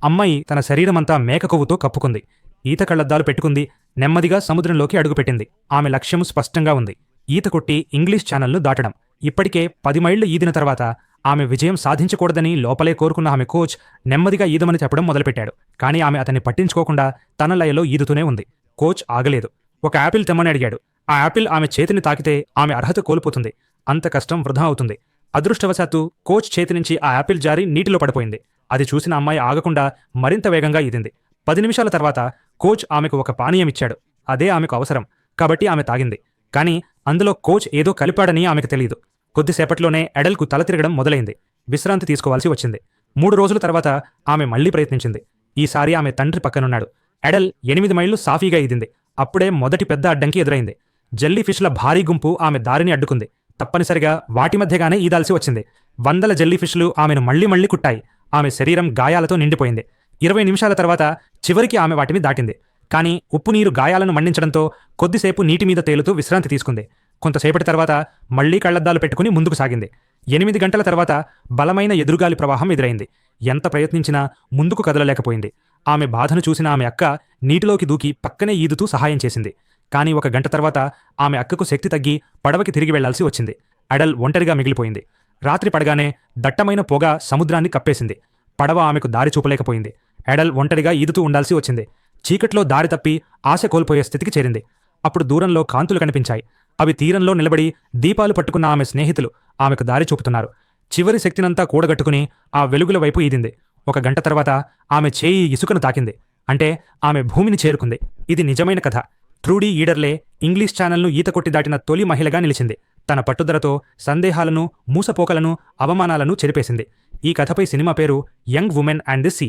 అమ్మాయి తన శరీరమంతా మేక కొవ్వుతో కప్పుకుంది. ఈత కళ్లద్దాలు పెట్టుకుంది. నెమ్మదిగా సముద్రంలోకి అడుగుపెట్టింది. ఆమె లక్ష్యం స్పష్టంగా ఉంది. ఈత కొట్టి ఇంగ్లీష్ ఛానల్ను దాటడం. ఇప్పటికే 10 మైళ్లు ఈదిన తర్వాత ఆమె విజయం సాధించకూడదని లోపలే కోరుకున్న ఆమె కోచ్ నెమ్మదిగా ఈదమని చెప్పడం మొదలుపెట్టాడు. కానీ ఆమె అతన్ని పట్టించుకోకుండా తన లయలో ఈదుతూనే ఉంది. కోచ్ ఆగలేదు. ఒక యాపిల్ తెమ్మని అడిగాడు. ఆ యాపిల్ ఆమె చేతిని తాకితే ఆమె అర్హత కోల్పోతుంది. అంత కష్టం వృధా అవుతుంది. అదృష్టవశాత్తు కోచ్ చేతి నుంచి ఆ యాపిల్ జారి నీటిలో పడిపోయింది. అది చూసిన అమ్మాయి ఆగకుండా మరింత వేగంగా ఈదింది. 10 నిమిషాల తర్వాత కోచ్ ఆమెకు ఒక పానీయం ఇచ్చాడు. అదే ఆమెకు అవసరం కాబట్టి ఆమె తాగింది. కానీ అందులో కోచ్ ఏదో కలిపాడని ఆమెకు తెలియదు. కొద్దిసేపట్లోనే ఎడల్కు తల తిరగడం మొదలైంది. విశ్రాంతి తీసుకోవాల్సి వచ్చింది. 3 రోజుల తర్వాత ఆమె మళ్లీ ప్రయత్నించింది. ఈసారి ఆమె తండ్రి పక్కనున్నాడు. ఎడల్ 8 మైళ్లు సాఫీగా ఈదింది. అప్పుడే మొదటి పెద్ద అడ్డంకి ఎదురైంది. జెల్లీ ఫిష్ల భారీ గుంపు ఆమె దారిని అడ్డుకుంది. తప్పనిసరిగా వాటి మధ్యగానే ఈదాల్సి వచ్చింది. 100 జెల్లీ ఫిష్లు ఆమెను మళ్లీ కుట్టాయి. ఆమె శరీరం గాయాలతో నిండిపోయింది. 20 నిమిషాల తర్వాత చివరికి ఆమె వాటిని దాటింది. కానీ ఉప్పునీరు గాయాలను మండించడంతో కొద్దిసేపు నీటిమీద తేలుతూ విశ్రాంతి తీసుకుంది. కొంతసేపటి తర్వాత మళ్లీ కళ్లద్దాలు పెట్టుకుని ముందుకు సాగింది. 8 గంటల తర్వాత బలమైన ఎదురుగాలి ప్రవాహం ఎదురైంది. ఎంత ప్రయత్నించినా ముందుకు కదలలేకపోయింది. ఆమె బాధను చూసిన ఆమె అక్క నీటిలోకి దూకి పక్కనే ఈదుతూ సహాయం చేసింది. కానీ 1 గంట తర్వాత ఆమె అక్కకు శక్తి తగ్గి పడవకి తిరిగి వెళ్లాల్సి వచ్చింది. అడల్ ఒంటరిగా మిగిలిపోయింది. రాత్రి పడగానే దట్టమైన పొగ సముద్రాన్ని కప్పేసింది. పడవ ఆమెకు దారి చూపలేకపోయింది. ఎడల్ ఒంటరిగా ఈదుతూ ఉండాల్సి వచ్చింది. చీకట్లో దారి తప్పి ఆశ కోల్పోయే స్థితికి చేరింది. అప్పుడు దూరంలో కాంతులు కనిపించాయి. అవి తీరంలో నిలబడి దీపాలు పట్టుకున్న ఆమె స్నేహితులు ఆమెకు దారి చూపుతున్నారు. చివరి శక్తినంతా కూడగట్టుకుని ఆ వెలుగుల వైపు ఈదింది. 1 గంట తర్వాత ఆమె చేయి ఇసుకను తాకింది. అంటే ఆమె భూమిని చేరుకుంది. ఇది నిజమైన కథ. ట్రూడీ ఈడర్లే ఇంగ్లీష్ ఛానల్ను ఈత కొట్టి దాటిన తొలి మహిళగా నిలిచింది. తన పట్టుదలతో సందేహాలను, మూసపోకలను, అవమానాలను చెరిపేసింది. ఈ కథపై సినిమా పేరు young women and the sea.